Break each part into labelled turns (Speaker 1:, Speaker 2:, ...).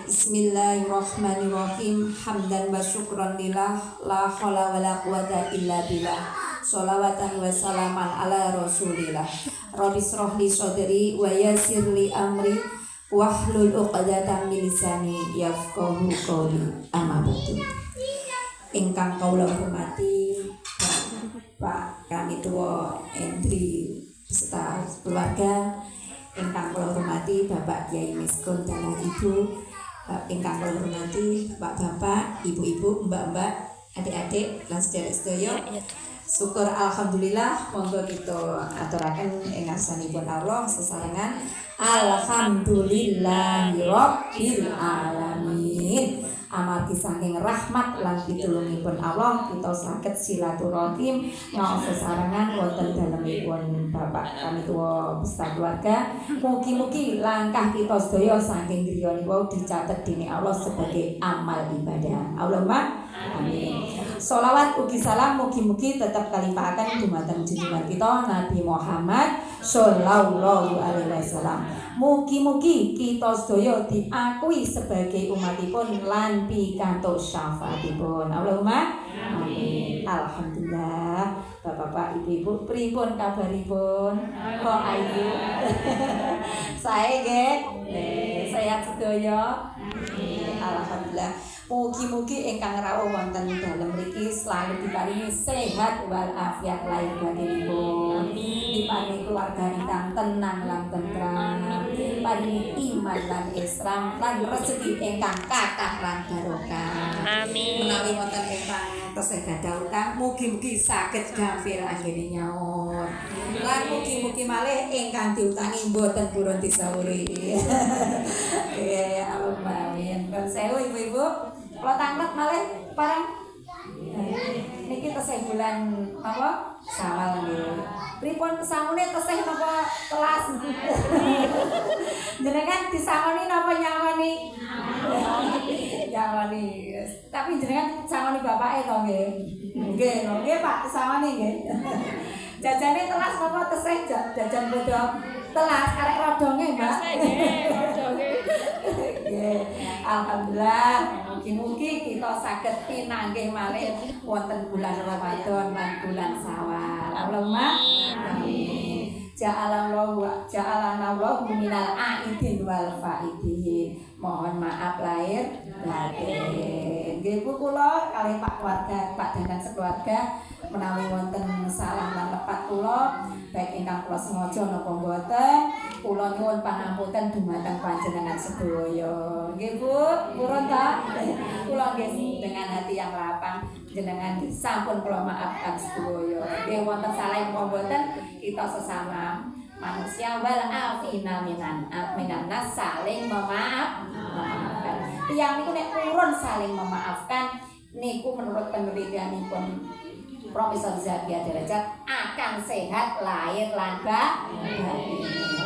Speaker 1: Bismillahirrahmanirrahim. Hamdan wa syukran lillah, la haula wala quwata illa billah. Sholawatan wa salaman ala rasulillah. Rabbi shrah li sadri wa yassir li amri wahlul 'uqdatam min lisani yafqahu qawli. Amma ba'du. Ingkang kawula hormati Pak kami tuwa Endri beserta keluarga, ingkang kula hormati Bapak Kyai Miskun dan Ibu, ingkang kula hormati Bapak-bapak, ibu-ibu, mbak-mbak, adik-adik lan sedherek-sedaya. Syukur alhamdulillah monggo kita aturaken ing ngasanipun Allah sesarengan alhamdulillahirabbil alamin. Amargi saking rahmat lan pitulungipun Allah kita saged silaturahim ngaos sesarengan wonten dalemipun Bapak kami tuwa beserta keluarga. Mugi-mugi langkah kita sedaya saking griya niku dicatet dening Allah sebagai amal ibadah. Allahumma amin. Sholawat ugi salam mugi-mugi tetap kalimpahaken dumateng junjungan kita Nabi Muhammad sallallahu alaihi wasallam. Mugi-mugi kita sedaya diakui sebagai umatipun lan pikantuk syafaatipun. Allahumma amin. Alhamdulillah. Bapak-bapak, ibu-ibu, pripun kabaripun? Kok ayu? Sae nggih? Sehat sedaya? Alhamdulillah. Mugi-mugi ingkang rawuh wonten dalem mriki selalu diparingi sehat wal afiat lahir batinipun. Diparingi keluarga ingkang tenang lan tentram. Diparingi iman lan Islam lan rezeki ingkang kathah lan barokah. Amin. Menawi wonten ingkang tesih gadhah utang, mugi-mugi saged gampil anggene nyaur. Lan mugi-mugi malih ingkang diutangi mboten purun disauri. Ya Allah, amin. Kon sewu ibu-ibu. Kalau tanglet malih parang niki tesih bulan apa? Sawal nggih. Pripun sangune tesih napa telas? Jenengan disangoni napa nyangoni? Nyangoni. Tapi jenengan sangoni bapake to nggih. Nggih Pak, disangoni nggih. Jajane telas napa tesih jajan bodho? Telas karek rodonge, Mbak. Rodonge. Alhamdulillah, mugi-mugi kita saged pinanggih malih wonten bulan Ramadan lan bulan Syawal. Allahumma amin. Ja'alanallahu minal aidin wal faidin. Mohon maaf lahir batin. Nggih Bu kula kalih Pak keluarga, Pak dan sekeluarga menawi wonten salah lan lepat kula baik ingkang kula sengaja napa mboten, kula nyuwun pangapunten dumateng panjenengan sedaya. Nggih Bu, purun ta? Kula nggih dengan hati yang lapang jenengan sampun kula maafkan sedaya. Nggih wonten salah napa mboten kita sesama manusia wal afina minan nas saling memaafkan. Tiyang niku nek purun saling memaafkan niku menurut penelitianipun Profesor Zakia Derajat akan sehat lahir lan batin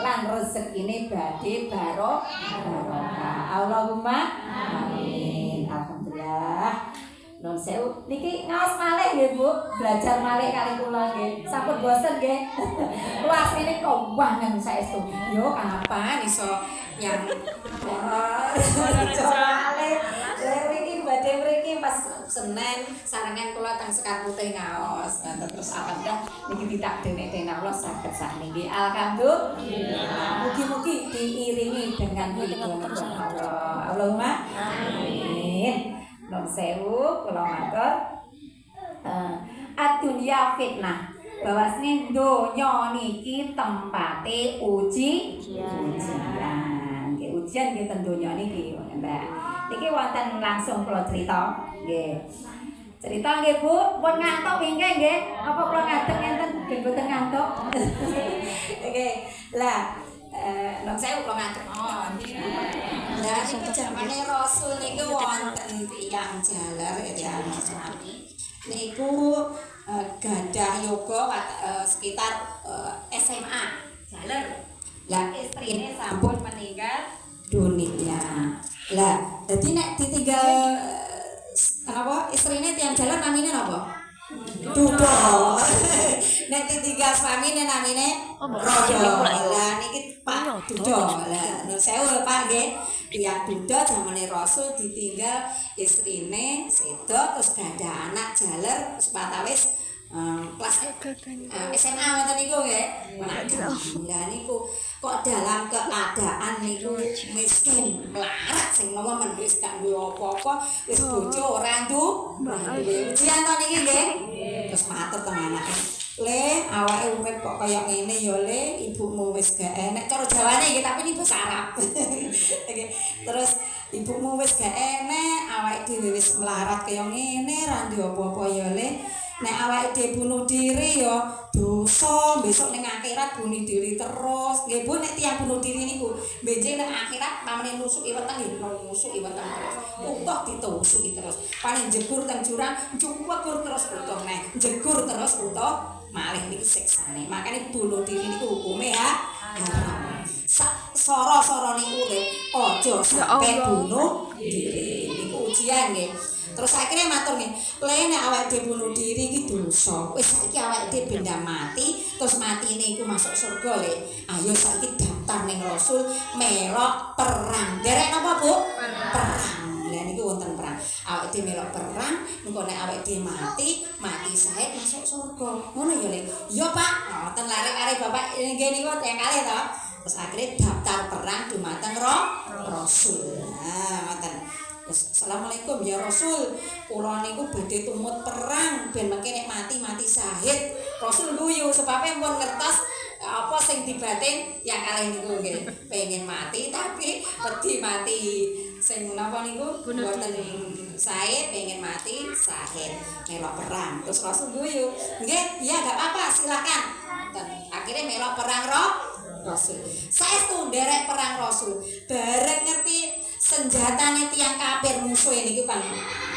Speaker 1: lan rezekine badhe barokah. Allahumma amin. Alhamdulillah. Nun sewu niki ngaos malih nggih Bu, belajar malih kali kula nggih. Sampun bosen nggih. Kula asline kowah saestu. Yo kapan iso yang malih. Mriki badhe mriki pas Senin sarengan kula teng Sekar Putih ngaos. Terus alhamdulillah niki ditakdirne Allah saged sakniki. Alhamdulillah. Mugi-mugi diiringi dengan ridho Allah. Allahumma amin. Nun sewu kula matur ad-dunya fitnah, bahwasane donya niki tempate ujian. Nggih ujian nggih ten donya niki Mbak. Niki wonten langsung kula crita nggih. Cerita nggih Bu, pun ngantuk nggih nggih. Apa kula ngadeg enten ben boten ngantuk. Nggih. Lah nun sewu kula ngadeg. Lah iki jamane Rasul niku wonten tiyang jaler tiyang suami. Niku gadah yoga sekitar SMA jaler. Lah istrine sampun meninggal dunia. Lah dadi nek ditinggal apa istrine tiyang jaler namine napa? Dudo. Nek ditinggal suamine namine Rodo. Lah niki Pak Dudo. Lah nun sewu Pak nggih. Tiyang Buddha zamane Rasul ditinggal istrine sedo terus gada anak jaler terus patawis kelas SMA ngoten niku nggih. Lah niku kok dalam keadaan niku miskin, melarat sing nomo wis gak duwe apa-apa, wis bojo ora duwe ujian to niki nggih. Terus matur teng anake, "Le, awake urip kok kaya ngene ya, Le, ibumu wis gak enek." Cara Jawane nggih, tapi ini bahasa Arab. Terus ibumu wis gak enek, awake dhewe wis melarat kaya ngene, ra duwe apa-apa ya, Le. Nek awake dhewe bunuh diri ya dosa, besok ning akhirat bunuh diri terus. Nggih Bu, nek tiyang bunuh diri niku benjing ning akhirat pamane nusuki weteng nggih, nusuki weteng terus. Utuh ditusuki terus. Paling jebur teng jurang, njupur terus utuh neh. Jegur terus utuh malih niku siksane. Makane bunuh diri niku hukume haram. Soro-sorone urip aja sampe bunuh diri. Niku ujian nggih. Terus akhirnya matur nih, "Le nek awake dhewe bunuh diri iki dosa. Wis saiki awake dhewe benda mati, terus matine iku masuk surga, Le. Ayo saiki daftar ning Rasul melok perang." Derek napa, Bu? Perang. Lah niku wonten perang. Awake dhewe melok perang, engko nek awake dhewe mati syahid masuk surga. Ngono ya, Le. Iya, Pak. Ngoten lare-lare Bapak nggih niku tiyang kalih to. Terus akhirnya daftar perang dumateng Rasul. Nah, ngoten. Assalamualaikum ya Rasul, kula niku badhe tumut perang ben mengke nek mati syahid. Rasul guyu sebabnya pun ngertos apa sing dibatin yang kalih niku nggih. Pengen mati tapi wedi mati sing napa niku mboten syahid, pengen mati syahid melok perang. Terus Rasul guyu, "Nggih, iya gak apa-apa, silakan." Akhirnya melok perang Rasul. Saestu nderek perang Rasul. Bareng ngerti senjatane tiyang kafir musuh niku kan.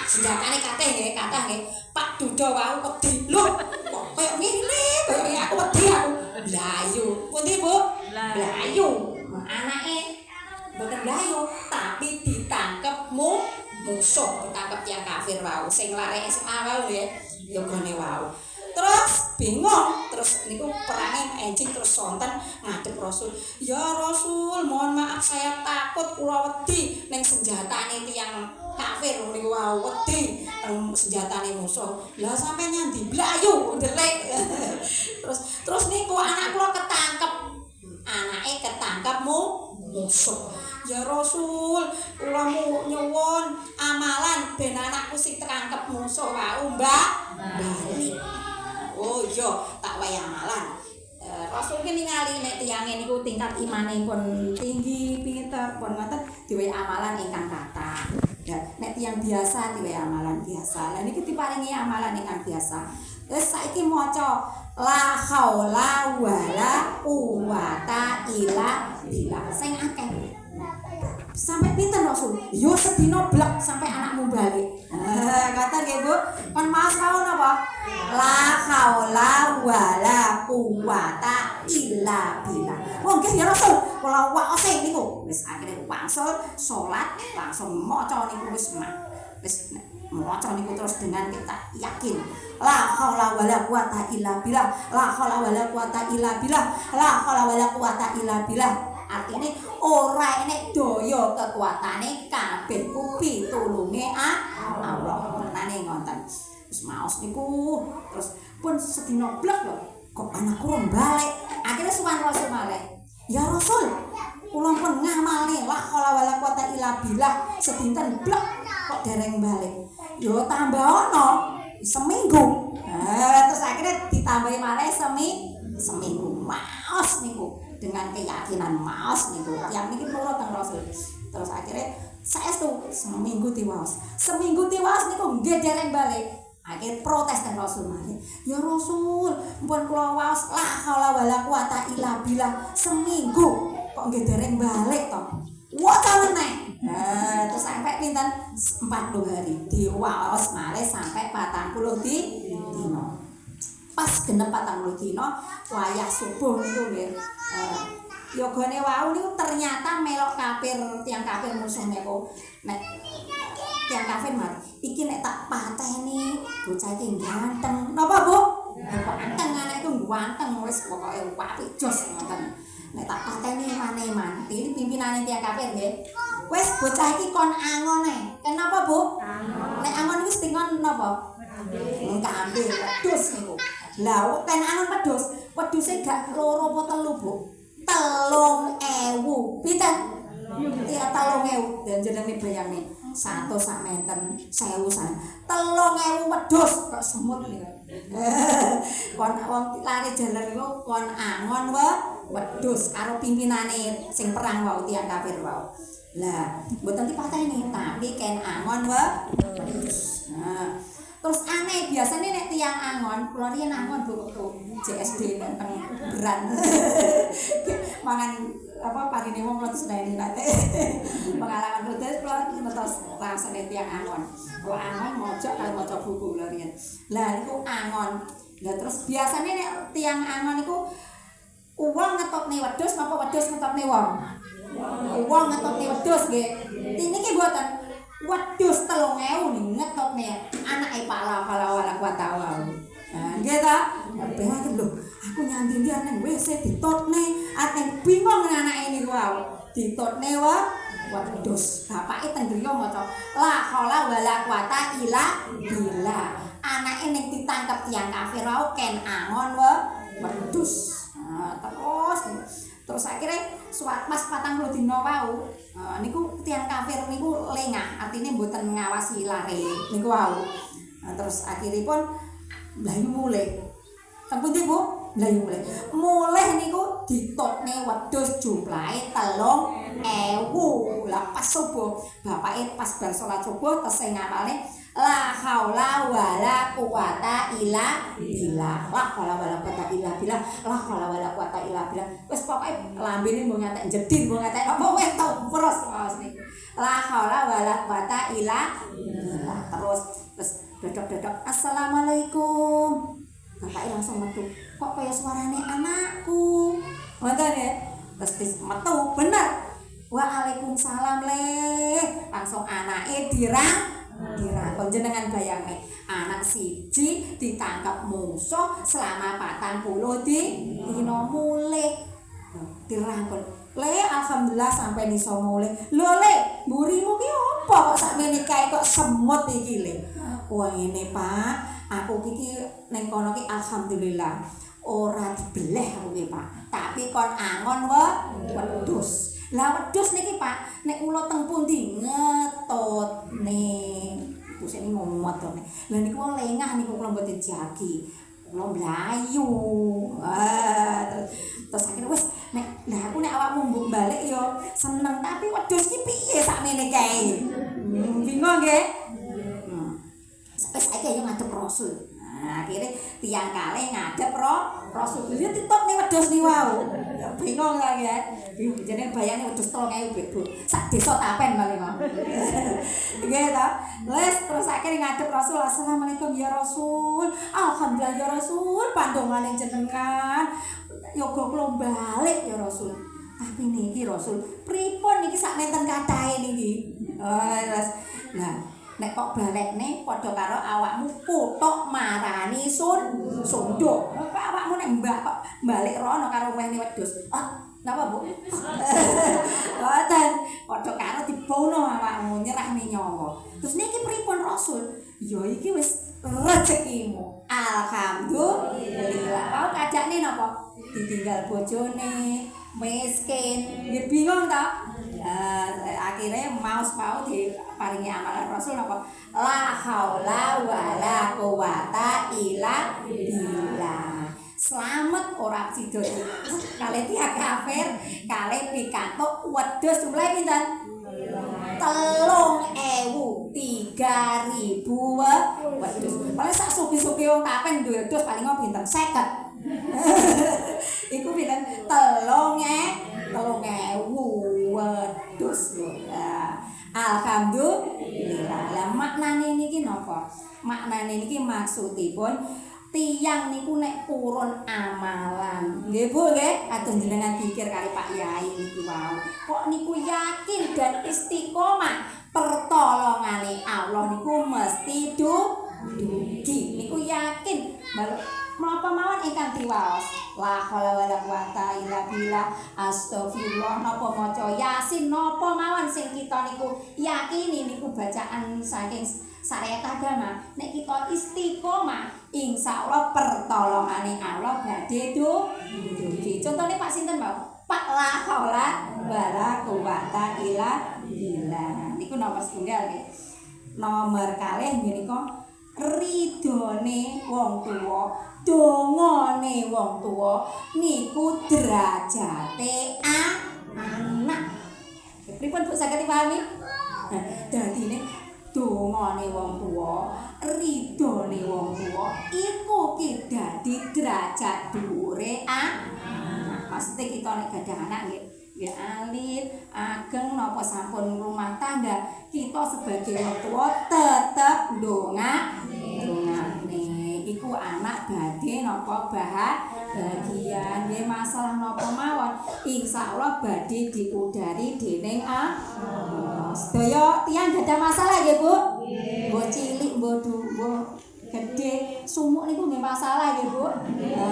Speaker 1: Senjatane kathah nggih, Pak Duda wau wedi. Lho, kok koyo ngene? Koyo aku wedi aku. Blayu. Pundi, Bu? Blayu. Anake mboten blayu, tapi ditangkep musuh, ditangkep tiyang kafir wau sing lare SMA wau nggih. Ya gone wau. Terus bingung, terus niku perangnya enjing terus sonten ngadep Rasul. "Ya Rasul, mohon maaf saya takut, kula wedi ning senjatane tiyang kafir niku wau wedi senjatane musuh." Lah sampe nyandi blayu ndelik. terus niku anak kula ketangkep. Anake ketangkep musuh. "Ya Rasul, kula nyuwun amalan ben anakku sing terangkep musuh wau, Mbak. Balik." "Oh iya, tak wayahe amalan." Rasul ki ningali nek tiyange niku tingkat imane pun tinggi, pinter, pun ngoten diwehi amalan ingkang kathah. Ya, nek tiyang biasa diwehi amalan biasa. Lah niki diparingi amalan ingkang biasa. Wis saiki maca la haula wala quwata illa billah. Sing akeh. Sampai pinten Rasul? Yo sedina blek sampai anakmu balik. Kata nggih Bu, kon maos mawon apa? La haula wala quwata illa billah. Oh nggih ya Rasul, kula waose niku. Wis akhire wangsul salat, langsung maca niku wis wis maca niku terus dengan kita yakin. La haula wala quwata illa billah. La haula wala quwata illa billah. La haula wala quwata illa billah. Artinya ora enek daya kekuatane kabeh ku pitulunge Allah. Menane ngoten. Wis maos niku terus pun sedina blek lho kok anakku rong balik. Akhirnya suwan Rasul malih. "Ya Rasul, kula pun ngamalne la haula wala quwata illa billah sedinten blek kok dereng balik." "Yo tambah ono seminggu." Terus akhirnya ditambahi malih seminggu. Maos niku dengan keyakinan maos niku yang niki nurut teng Rasul. Terus akhirnya saestu seminggu tiwas niku nggih dereng balik. Akhir protes teng Rasul malih. "Ya Rasul, mpun kula waos la haula wala quwata illa billah seminggu kok nggih dereng balik to." Waca meneh. Terus sampai pinten 40 hari diwaos malih sampai 40 dina. Pas genep 40 dina wayah subuh niku nggih. Yogane wau niku ternyata melok kafir, tiyang kafir musuh niku. Nek tiyang kafir mari, "Iki nek tak pateni bocah iki ganteng." Napa, Bu? Ganteng anak iku ganteng wis pokoke apik jos ngoten. Nek tak pateni mane-mane. Iki pimpinane tiyang kafir nggih. Wis bocah iki kon angone. Kenapa, Bu? Nek angon iki setingon napa? Kambing wedhus niku. Lah ten angon wedhus, wedhuse gak loro apa telu, Bu? 3.000. Pinten? Ya 3.000. Dan jenenge bayangne 1 sak menten 1.000 sak. 3.000 wedhus kok semut niku. Kon wong lari jalan niku kon angon wedhus karo pimpinane sing perang wau tiyang kafir wau. Lah, mboten dipateni, tapi ken angon wedhus. Nah, terus aneh biasanya nek tiang angon, kula riyen angon Bu JSD teng beran. Mangan apa parine wong kula diseneni nate. Pengalaman terus kula ngertos rasane tiang angon. Kula angon mojok karo maca buku kula riyen. Lah niku angon. Lah terus biasanya nek tiang angon niku wong ngetokne wedhus napa wedhus ngetokne wong? Wong ngetokne wedhus nggih. Niki mboten wedhus 3.000 nih ngetokne anake Pak Lawala Kuwatawal. Nah, nggih ta? Pengen lho, aku nyandi dia nang WC ditotne, ate bingung anake niku wae. Ditotne wedhus. Bapake teng griya maca la haula wala quwata illa billah. Anake ning ditangkep tiyang kafir wae ken angon wedhus. Nah, terus akhirnya pas 40 dina wau niku tiyang kafir niku lengah artinya mboten ngawasi lare niku wau. Terus akhiripun mlayu mulih teng pundi Bu? Mlayu mulih niku ditotne wedhus jumlahe 3.000. Lah pas subuh bapake pas bar salat subuh tesih ngapalne la haula wala quwata illa billah. La haula wala quwata illa billah. La haula wala quwata illa billah. Wis pokoke lambene mbok ngatek jedin, mbok ngatek apa wis tau terus niku. La haula wala quwata illa billah. Terus dodok-dodok assalamualaikum. Bapake langsung metu. Kok kaya suarane anakku. Ngoten ya. Terus metu bener. Waalaikumsalam le. Langsung anake dirang jenengan bayangne anak siji ditangkap musuh selama 40 dina mulih dirangkul le alhamdulillah sampai iso mulih lho le mburimu ki apa kok sakmene kae kok semut iki le wah ngene Pak aku iki ning kono ki alhamdulillah ora dibeleh aku ki Pak tapi kon angon wedhus. Lah wedhus niki Pak, nek kula teng pundi ngetotne. Terus ini ngomotone. Lah niku lengah niku kula mboten jagi. Kula mlayu. Terus akhirnya wis nek lah aku nek awakmu mbok balik ya seneng tapi wedhus ki piye sakmene kae. Bingung nggih? Wis saiki yo ngadep Rasul. Nah, akhirnya tiang kalih ngadep Rasul. Dia ditotne wedhus ni wau. Bingung lah ya. Jenenge bayane wedhus 3.000 Bu. Sak desa tapen paling kok. Nggih ta. Wis terus akhire ngadep Rasul. Assalamualaikum ya Rasul. Alhamdulillah ya Rasul. Pandongane jenengan. Yoga kula balik ya Rasul. Tapi niki Rasul, pripun niki sak menten kathahe niki. Nah, nek kok balekne padha karo awakmu kutuk marani sunduk. Kok awakmu nek mbak kok balik rono karo wehne wedhus. Napa Bu? Boten, padha karo dibono awakmu nyerahne nyawa. Terus niki pripun Rasul? Ya iki wis rezekimu. Alhamdulillah. Kau kajakne napa? Ditinggal bojone, miskin. Nggih bingung ta? Akhirnya mau diparingi amalan Rasul napa la haula wala quwata illa billah. Selamat ora sida kalih tiyang kafir kalih pikantuk wedhus jumlahe pinten 3.000 wedhus. Paling sak sugi-sugi wong kapen duwe wedhus paling pinten 50. Iku pinten 3.000 wedhus lho. Alhamdulillah. Lah maknane niki napa? Maknane niki maksudipun tiyang niku nek purun amalan. Nggih Bu nggih, kados jenengan pikir kali Pak Yai niku wau. Kok niku yakin dan istiqomah pertolongane Allah niku mesti dugi. Niku yakin menapa mawon ingkang diwaos. La haula wala quwata illa billah. Astagfirullah. Napa maca Yasin napa mawon sing kita niku yakini niku bacaan saking syariat agama. Nek kita istiqomah, insyaallah pertolongane Allah badhe dugi. Contone Pak sinten, Pak? Pak la haula wala quwata illa billah. Niku nomor setunggal nggih. Nomor kalih menika ridone wong tuwa. Dongane wong tuwa niku derajate anak. Pripun Bu saged dipahami? Dadine dongane wong tuwa, ridone wong tuwa iku ki dadi derajat dhuwure anak. Maksudnya kita nek gadah anak nggih alit, ageng napa sampun rumah tangga, kita sebagai wong tuwa tetep ndongane. Iku anak badhe napa bahagia nggih masalah napa mawon insyaallah badhe diudari dening Allah. Sedaya tiyang gadah masalah nggih Bu? Mbok cilik mbok gede sumuk niku nggih masalah nggih Bu.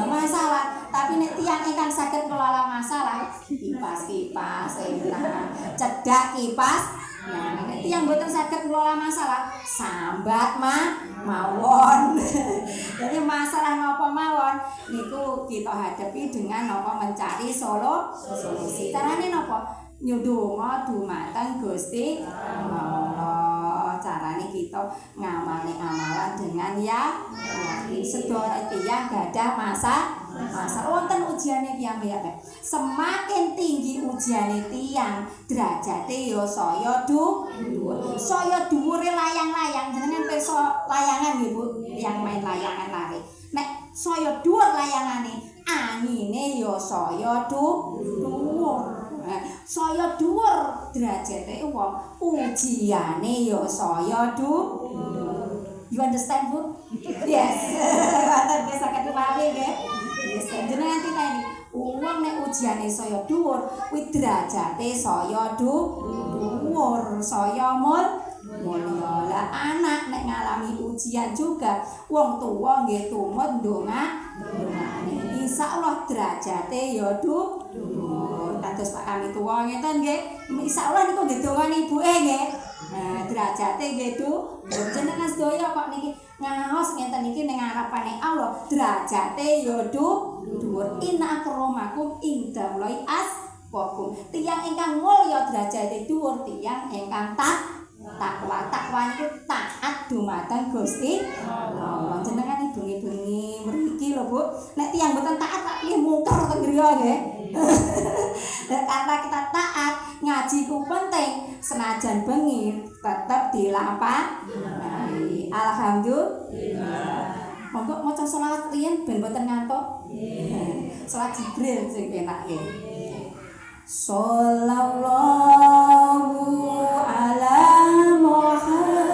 Speaker 1: Masalah, tapi nek tiyang ingkang saged ngelola masalah kipas-kipas enak, cedak kipas. Nah, nek tiyang mboten saged ngelola masalah sambat mawon. Jadi masalah napa mawon niku kita hadapi dengan napa mencari solusi. Carane napa? Nyudunga dumateng Gusti Allah. Carane kita ngamali amalan dengan yakin. Sedaya tiyang gadah masa wonten ujiane piyambak. Semakin tinggi ujiane tiyang, derajate ya saya dhuwur. Saya dhuwure layang-layang. Jenengan pirsa layangan nggih Bu, tiyang main layangan lari. Nek saya dhuwur layangane, angine ya saya dhuwur. Saya dhuwur derajate wong, ujiane ya saya dhuwur. You understand Bu? Yes. Wonten bisa ketepake nggih. Yes, jenengan titeni. Wong nek ujiane saya dhuwur, kuwi derajate saya dhuwur. Saya mulya. Lah anak nek ngalami ujian juga, wong tuwa nggih tumut ndongane. Insyaallah derajate ya dhuwur. Kados Pak kami tuwa ngeten nggih. Insyaallah niku nggih dongane ibuke nggih. Nah, derajate nggih dhuwur. Jenengan sedaya kok niki ngaos ngenten iki ning ngarepane Allah, derajate ya dhuwur. Inna akramakum indallahi atqakum. Tiyang ingkang mulya derajate dhuwur, tiyang ingkang takwa. Takwa niku taat dumateng Gusti Allah. Jenengan bengi-bengi mriki lho Bu. Nek tiyang mboten taat tak piye mungkar teng griya nggih. Karena kita taat, ngaji ku penting, senajan bengi tetap dilapani. Alhamdulillah. Monggo maca selawat riyen ben mboten ngantuk. Selawat Jibril sing enak nggih. Sallallahu ala Muhammad.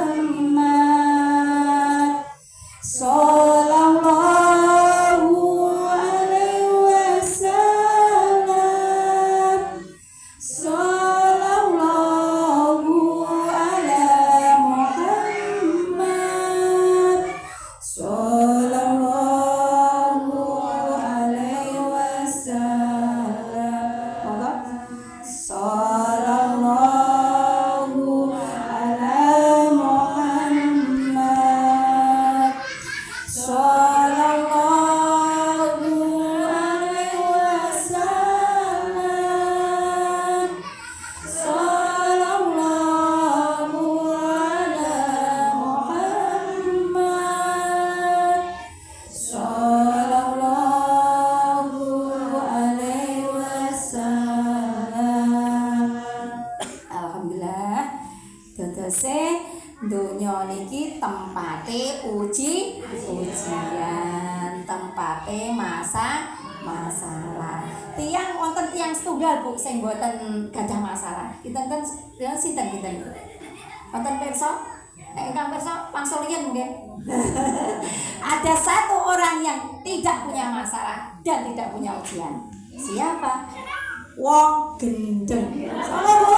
Speaker 1: Donya niki tempate ujian, tempate masalah. Tiang wonten tiang setunggal Bu sing mboten gadah masalah. Kinten sinten kinten. Wonten pirsa? Ingkang pirsa pangsulien nggih. Ada satu orang yang tidak punya masalah dan tidak punya ujian. Siapa? Wong gendeng. Sama Bu.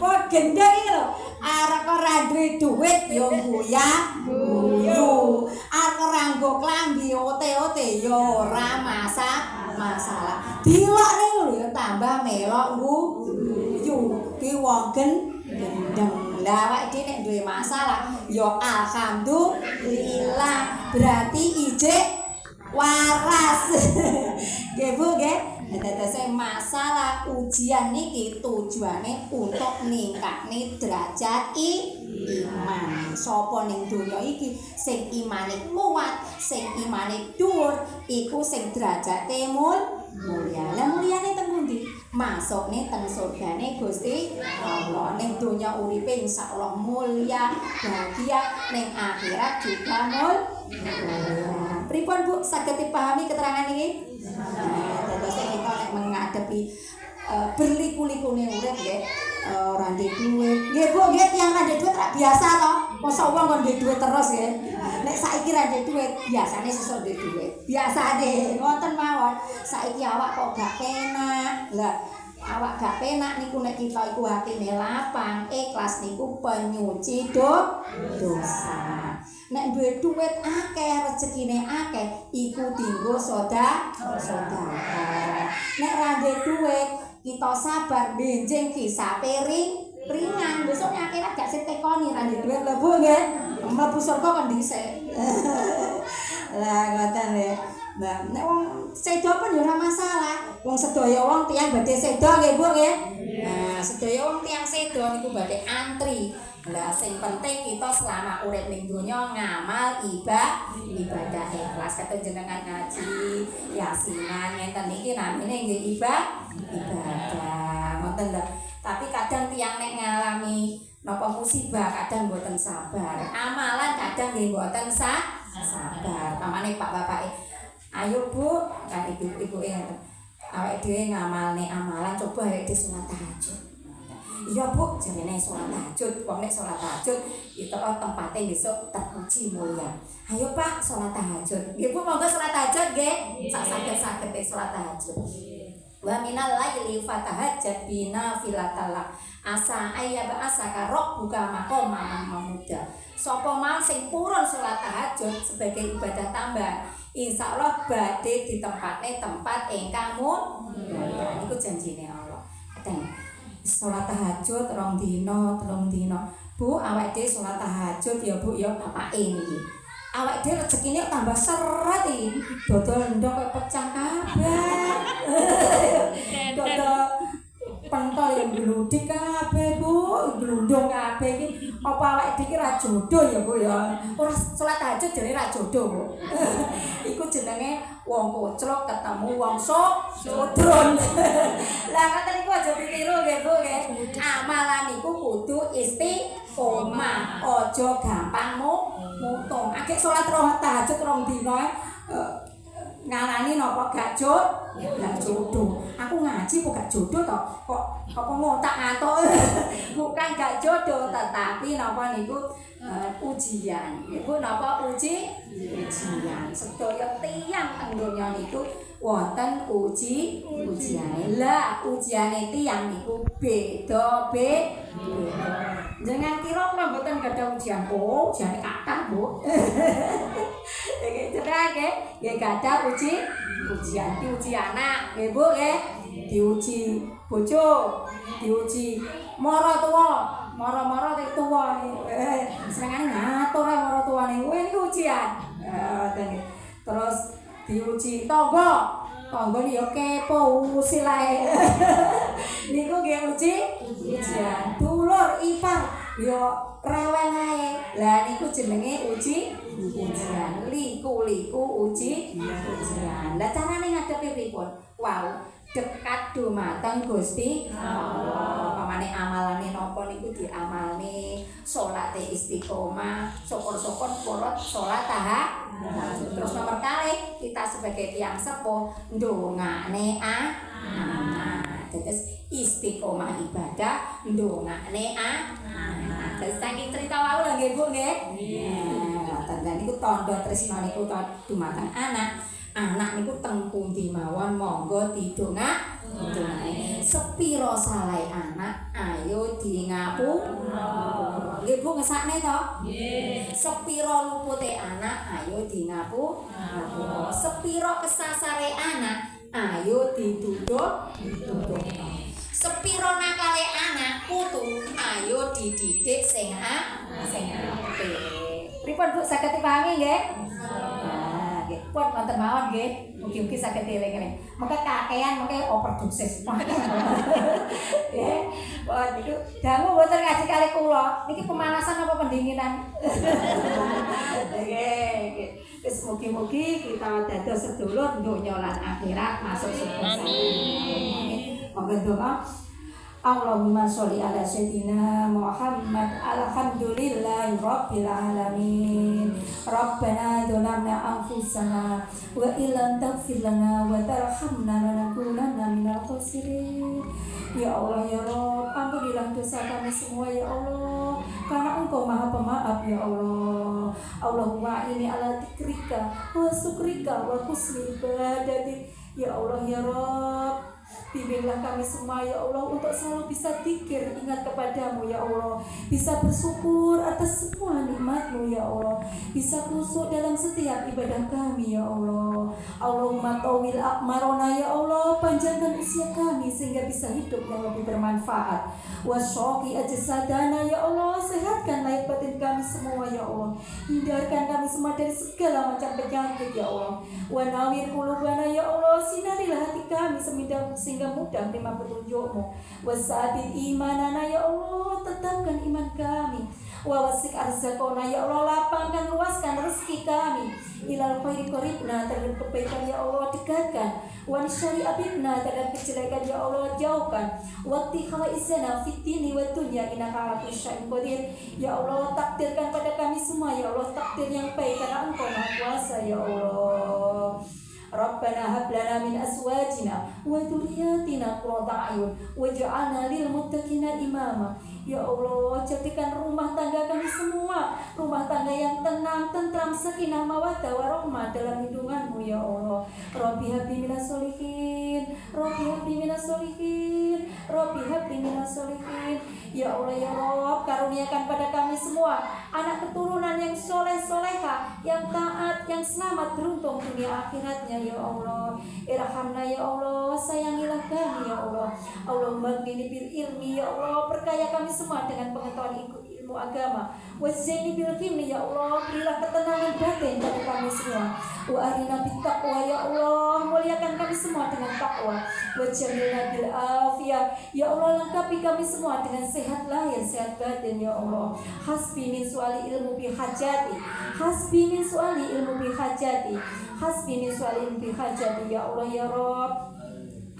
Speaker 1: Wong gendeng iki lho. Arek ora duwe dhuwit ya guyu. Arek ora nggo klambi ote-ote ya ora masalah. Dilokne lho ya tambah melok guyu. Ki wong gendeng. Lah awake dhewe nek duwe masalah ya alhamdulillah berarti ijek waras. Nggih Bu nggih. Dadase masalah ujian niki tujuane untuk ningkatne derajat iman. Sapa ning donya iki sing imane kuat, sing imane dhuwur, iku sing derajate mulya. Lah mulyane teng pundi? Masukne teng surgane Gusti Allah. Ning donya uripe insyaallah mulya, bahagia, ning akhirat juga mulya. Pripun Bu saged dipahami keterangan iki? Terus kita nek menghadapi berliku-likune urip nggih ora ndek dhuwit. Nggih Bu, nggih tiyang ra ndek dhuwit ra biasa to. Mosok wong kok ndek dhuwit terus nggih. Nek saiki ra ndek dhuwit, biasane sesuk ndek dhuwit. Biasane ngoten mawon. Saiki awak kok gak penak. Lah awak gak penak niku nek kita iku atine lapang, ikhlas niku penyuci dosa. Nek duwe dhuwit akeh, rezekine akeh, iku dienggo sedekah. Nek ra ndek dhuwit, kita sabar benjing kisape ringan. Besok akhirat gak setekoni ra ndek dhuwit lho Bu nggih. Mlebu surga kan dhisik. Lah ngoten nggih. Nah, nek wong sedo pun ya ora masalah. Wong sedaya wong tiyang badhe sedo nggih Bu nggih. Nah, sedaya wong tiyang sedo niku badhe antri. Lah sing penting kita selama urip ning donya ngamal ibadah ikhlas kata jenengan ngaji yasinan ngenten iki namine nggih ibadah ngoten lho. Tapi kadang tiyang nek ngalami napa musibah kadang mboten sabar. Amalan kadang nggih mboten sabar. Pamane Pak bapake ayo Bu, kan ibu-ibuke ngoten. Awake dhewe ngamalne amalan coba awake dhewe salat tahajud. Iya Bu, jarene salat tahajud. Wong nek salat tahajud itu tempate besok terpuji mulya. Ayo Pak, salat tahajud. Nggih Bu, monggo salat tahajud nggih. Sak saged-sagede salat tahajud. Wa minal laili fatahajjat bina filatalak. Asa ayyaba asaka rabbuka maqaman mahmuda. Sapa mau sing purun salat tahajud sebagai ibadah tambah, insyaallah badhe ditempatne tempat ingkang mulya. Niku janjine Allah. Salat tahajud 2 dina, 3 dina. Bu, awake dhewe salat tahajud ya Bu ya bapake niki. Awake dhewe rezekine tambah seret iki. Dodol ndok pecah kabeh. Dodol pentol yang gludik kabeh Bu, glundung kabeh iki. Apa awake dhewe ra jodoh ya Bu ya. Ora salat tahajud jare ra jodoh Bu. Iku jenenge wong koclok ketemu wong sodron. Lah ngoten niku aja ditiru nggih Bu nggih. Amalan niku kudu istiqomah, aja gampang mutung. Akeh salat tahajud 2 dina ngarani napa gak jodoh. Aku ngaji kok gak jodoh to? Kok apa ngotak-atok. Bukan gak jodoh tetapi napa niku ujian. Iku napa ujian. Sedaya tiyang teng donya niku wonten ujiane. Lah ujiane tiyang niku beda. Jangan kira kula mboten gadah ujian. Oh, ujiane kathah, Bu. Nggih cedak nggih gadah ujian, diuji anak, nggih Bu nggih. Diuji bojo, diuji mara tuwa, mara-mara tuwa. Senengane ngatur ae mara tuwane. Kuwi niku ujian. Terus diuji tangga ni ya kepo usilae. Niku nggih ujian. Dulur ipar ya rewel ae. Lah niku jenenge ujian. Liku-liku ujian. Lah carane ngadepi pripun? Wow, dekat dumateng Gusti Allah. Pamane amalane napa niku diamalne, salate istiqomah, syukur-syukur purut salat tahajud. Terus nomor kalih kita sebagai tiyang sepuh ndongakne anak. Terus istiqomah ibadah ndongakne anak. Terus saking cerita wau lho nggih Bu nggih. Nah, niku tandha tresna niku dumateng anak. Anak niku teng pundi mawon monggo didongakne. Sepiro salahe anak ayo di ngapura. Nggih Bu ngesakne to? Nggih. Sepiro lupute anak ayo ngapura. Sepiro kesasare anak ayo dituduh. Sepiro nakale anak putu ayo dididik sing apik. Pripun Bu saged dipahami nggih? Nah, nggih. Pun wonten mawon nggih. Mugi-mugi saged dieling-eling. Mengko kakean mengko overdosis. Nggih. Pun niku dangu mboten ngaji kali kula. Niki pemanasan apa pendinginan? Nggih. Wis mugi-mugi kita dados sedulur donya lan akhirat masuk surga. Amin. Monggo doa. Allahumma sholli ala sayyidina Muhammad. Alhamdulillahi rabbil alamin. Rabbana dzalamna anfusana wa illam taghfir lana wa tarhamna lanakunanna minal khasirin. Ya Allah ya Rabb, ampunilah dosa kami semua ya Allah, karena Engkau Maha Pemaaf ya Allah. Allahumma ini ala dzikrika wa syukrika wa husni ibadatik. Ya Allah ya Rabb, bimbinglah kami semua ya Allah untuk selalu bisa dzikir, ingat kepadamu ya Allah, bisa bersyukur atas semua nikmat-Mu ya Allah, bisa khusyuk dalam setiap ibadah kami ya Allah. Allahumma tawil a'marona ya Allah, panjangkan usia kami sehingga bisa hidup yang lebih bermanfaat. Wasyoki ajsadana ya Allah, sehatkan lahir batin kami semua ya Allah, hindarkan kami semua dari segala macam penyakit ya Allah. Wa nawir qulubana ya Allah, sinarilah hati kami sehingga mudah terima petunjuk-Mu. Wasabit imanana ya Allah, tetapkan iman kami. Wa wasik arzaqona ya Allah, lapangkan luaskan rezeki kami. Ilal khairi qaribna, terhadap kebaikan ya Allah dekatkan. Wa syari abidna, terhadap kejelekan ya Allah jauhkan. Waqti khaisana fit dini wa dunya innaka ala kulli syai'in qadir. Ya Allah, takdirkan pada kami semua ya Allah takdir yang baik karena Engkau Maha Kuasa ya Allah. Rabbana hab lana min azwajina wa dzurriyyatina qurrata a'yun waj'alna lil muttaqina imama. Ya Allah, jadikan rumah tangga kami semua rumah tangga yang tenang, tentram, sakinah, mawaddah warahmah dalam lindungan-Mu ya Allah. Rabbi habli minas sholihin, Rabbi habli minas sholihin, Rabbi habli minas sholihin. Ya Allah ya Rabb, karuniakan pada kami semua anak keturunan yang soleh-soleha, yang taat, yang selamat beruntung dunia akhiratnya ya Allah. Irhamna ya Allah, sayangilah kami ya Allah. Allahumma ghnini bil ilmi ya Allah, perkaya kami semua dengan pengetahuan ilmu agama. Wazzaini bil himni ya Allah, berilah ketenangan batin pada kami semua. Wa arina bit taqwa ya Allah, muliakan kami semua dengan takwa. Wa jamilna bil afiyah ya Allah, lengkapi kami semua dengan sehat lahir, sehat batin ya Allah. Hasbi min suali ilmu bi hajati, hasbi min suali ilmu bi hajati, hasbi min suali ilmu bi hajati ya Allah ya Rabb.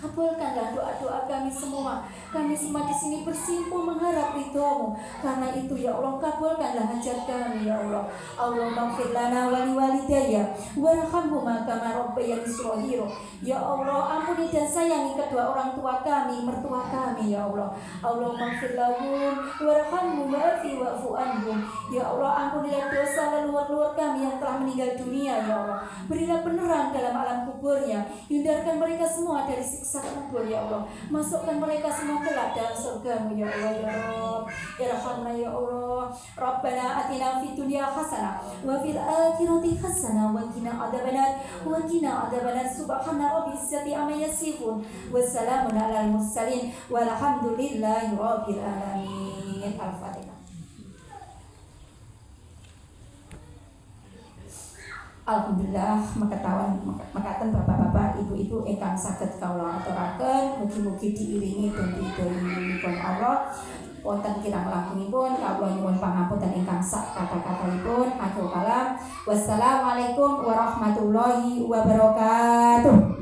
Speaker 1: Kabulkanlah doa-doa kami semua. Kami semua di sini bersimpuh mengharap ridho-Mu. Karena itu ya Allah, kabulkanlah hajat kami ya Allah. Allahumma ighfir lana wa liwalidayya warhamhuma kama rabbayani shaghira. Ya Allah, ampuni dan sayangi kedua orang tua kami, mertua kami ya Allah. Allahumma ighfir lahum warhamhum wa'fu anhum. Ya Allah, ampunilah dosa leluhur-leluhur kami yang telah meninggal dunia ya Allah. Berilah penerang dalam alam kuburnya. Hindarkan mereka semua dari siksa kubur ya Allah. Masukkan mereka semua kelak dalam surga-Mu ya Allah ya Rabb. Irhamna ya Allah. Rabbana atina fid dunya hasanah wa fil akhirati hasanah wa qina adzabannar wa qina adzabannar. Subhana rabbil izzati amma yasifun wa salamun alal mursalin walhamdulillahi rabbil alamin. Al-Fatihah. Alhamdulillah, mekaten bapak-bapak, ibu-ibu ingkang saged kawula aturaken, mugi-mugi diiringi dan ridhonipun Allah. Wonten kirang langkungipun kawula nyuwun pangapunten ingkang sak kata-katanipun. Akhirul kalam. Wassalamualaikum warahmatullahi wabarakatuh.